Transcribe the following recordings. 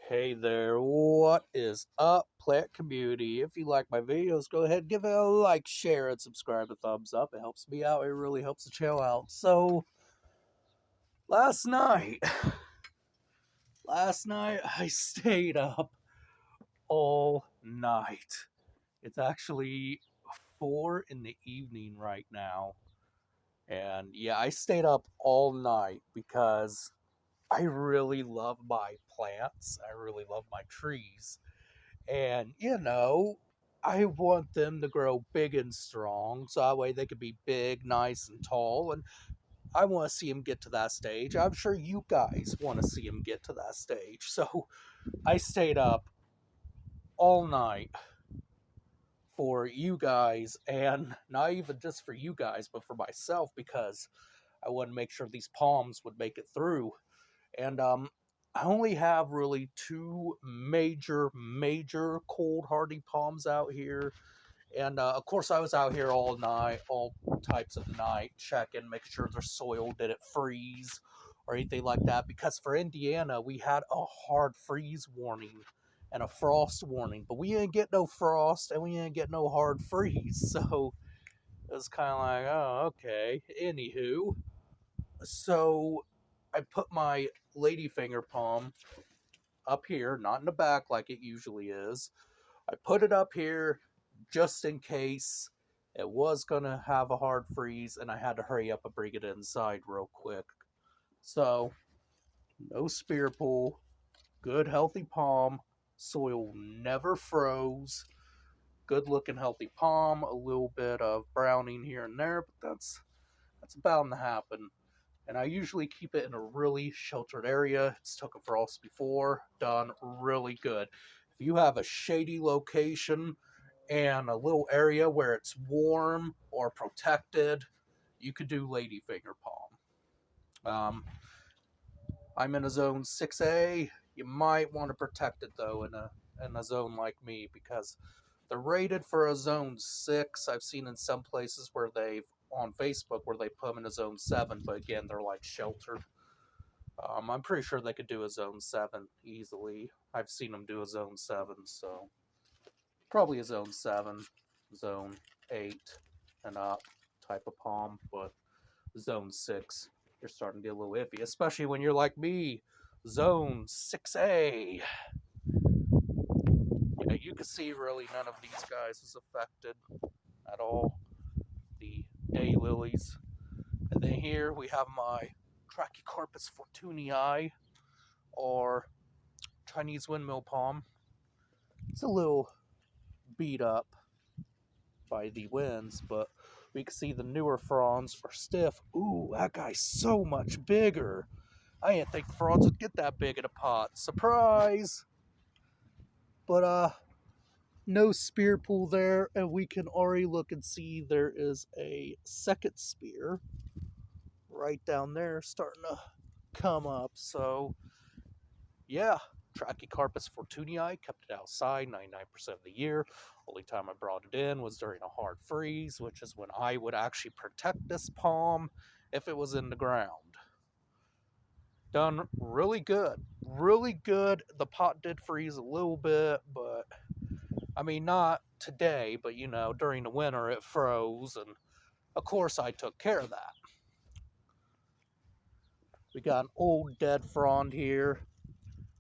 Hey there, what is up, plant community? If you like my videos, go ahead, give it a like, share, and subscribe, a thumbs up. It helps me out, it really helps the channel out. So, last night, I stayed up all night. It's actually 4 in the evening right now. And yeah, I stayed up all night because I really love my plants. I really love my trees. And, I want them to grow big and strong so that way they could be big, nice, and tall. And I want to see them get to that stage. I'm sure you guys want to see them get to that stage. So I stayed up all night for you guys, and not even just for you guys, but for myself because I wanted to make sure these palms would make it through. And I only have really two major cold hardy palms out here. And of course, I was out here all night, all types of night, checking, making sure their soil didn't freeze or anything like that. Because for Indiana, we had a hard freeze warning and a frost warning, but we didn't get no frost and we didn't get no hard freeze. So it was kind of like, oh, okay. Anywho, so I put my ladyfinger palm up here, not in the back like it usually is. I put it up here just in case it was going to have a hard freeze and I had to hurry up and bring it inside real quick. So, no spear pool, good healthy palm, soil never froze, good looking healthy palm, a little bit of browning here and there, but that's bound to happen. And I usually keep it in a really sheltered area. It's took a frost before, done really good. If you have a shady location and a little area where it's warm or protected, you could do ladyfinger palm. I'm in a zone 6A. You might want to protect it though in a zone like me because they're rated for a zone 6. I've seen in some places where they've on Facebook where they put them in a zone 7, but again they're like sheltered. I'm pretty sure they could do a zone 7 easily. I've seen them do a zone 7, so probably a zone 7, zone 8 and up type of palm, but zone 6, you're starting to get a little iffy, especially when you're like me, zone 6A. Yeah, you can see really none of these guys is affected at all. The daylilies. And then here we have my Trachycarpus fortunii, or Chinese windmill palm. It's a little beat up by the winds, but we can see the newer fronds are stiff. Ooh, that guy's so much bigger. I didn't think fronds would get that big in a pot. Surprise! But no spear pool there, and we can already look and see there is a second spear right down there starting to come up. So yeah, Trachycarpus fortunii, kept it outside 99% of the year. Only time I brought it in was during a hard freeze, which is when I would actually protect this palm if it was in the ground. Done really good. Really good. The pot did freeze a little bit, but I mean, not today, but during the winter it froze, and of course I took care of that. We got an old dead frond here.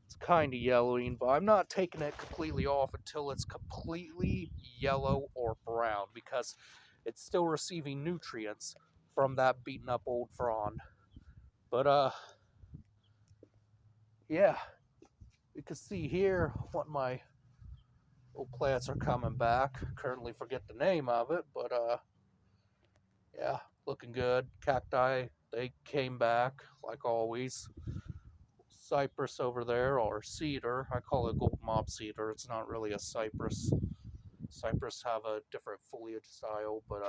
It's kind of yellowing, but I'm not taking it completely off until it's completely yellow or brown because it's still receiving nutrients from that beaten up old frond. But yeah, you can see here what my old plants are coming back. Currently forget the name of it, but yeah, looking good. Cacti, they came back like always. Cypress over there, or cedar. I call it gold mob cedar. It's not really a cypress. Cypress have a different foliage style, but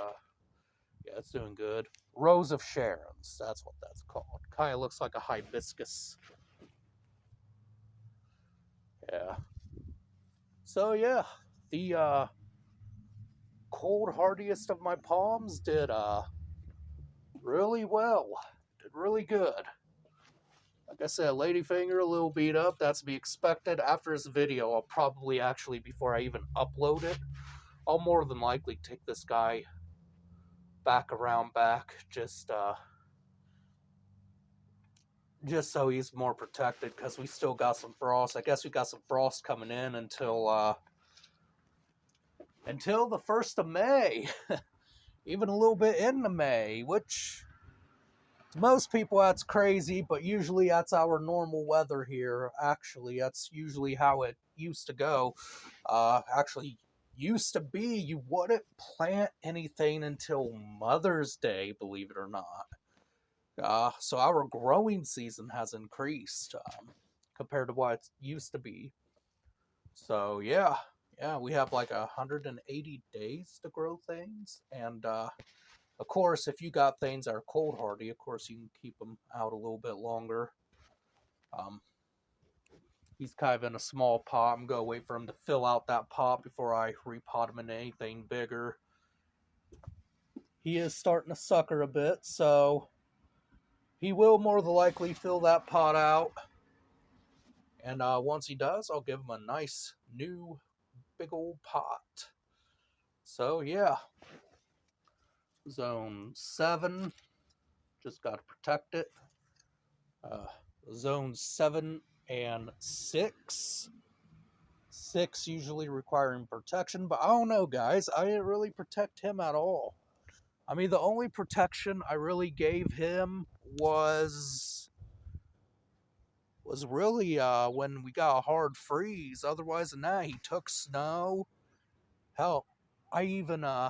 yeah, it's doing good. Rose of Sharons, that's what that's called. Kind of looks like a hibiscus. Yeah. So yeah, the cold hardiest of my palms did really well. Did really good. I said, Ladyfinger, a little beat up. That's to be expected. After this video, I'll probably actually, before I even upload it, I'll more than likely take this guy back around back, just so he's more protected, because we still got some frost. I guess we got some frost coming in until the 1st of May. Even a little bit into May, which to most people that's crazy, but usually that's our normal weather here. Actually, that's usually how it used to go. Actually, used to be you wouldn't plant anything until Mother's Day, believe it or not. So our growing season has increased compared to what it used to be. So yeah, we have like 180 days to grow things, and of course, if you got things that are cold hardy, of course you can keep them out a little bit longer. He's kind of in a small pot. I'm going to wait for him to fill out that pot before I repot him into anything bigger. He is starting to sucker a bit, so he will more than likely fill that pot out. And once he does, I'll give him a nice new big old pot. So yeah, Zone 7, just got to protect it. Zone 7 and 6. 6 usually requiring protection, but I don't know, guys. I didn't really protect him at all. I mean, the only protection I really gave him was really when we got a hard freeze. Otherwise than that, he took snow. Hell, I even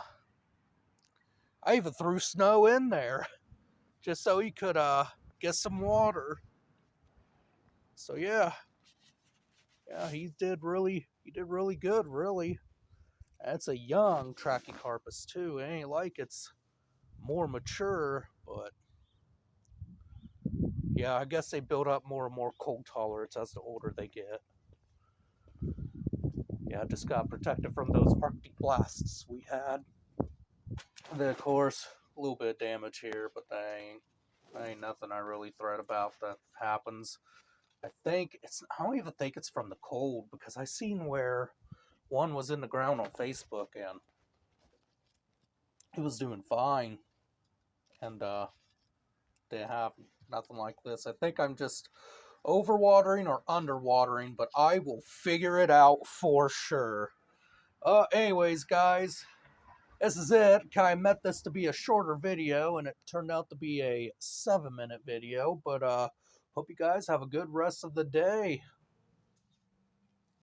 threw snow in there just so he could get some water. So yeah, he did really good, really. It's a young Trachycarpus too. It ain't like it's more mature, but yeah, I guess they build up more and more cold tolerance as the older they get. Yeah, just got protected from those Arctic blasts we had. And then of course, a little bit of damage here, but that ain't nothing I really fret about that happens. I don't even think it's from the cold, because I seen where one was in the ground on Facebook and it was doing fine, and they have nothing like this. I think I'm just overwatering or underwatering, but I will figure it out for sure. Anyways, guys, this is it. I meant this to be a shorter video, and it turned out to be a 7-minute video, but hope you guys have a good rest of the day.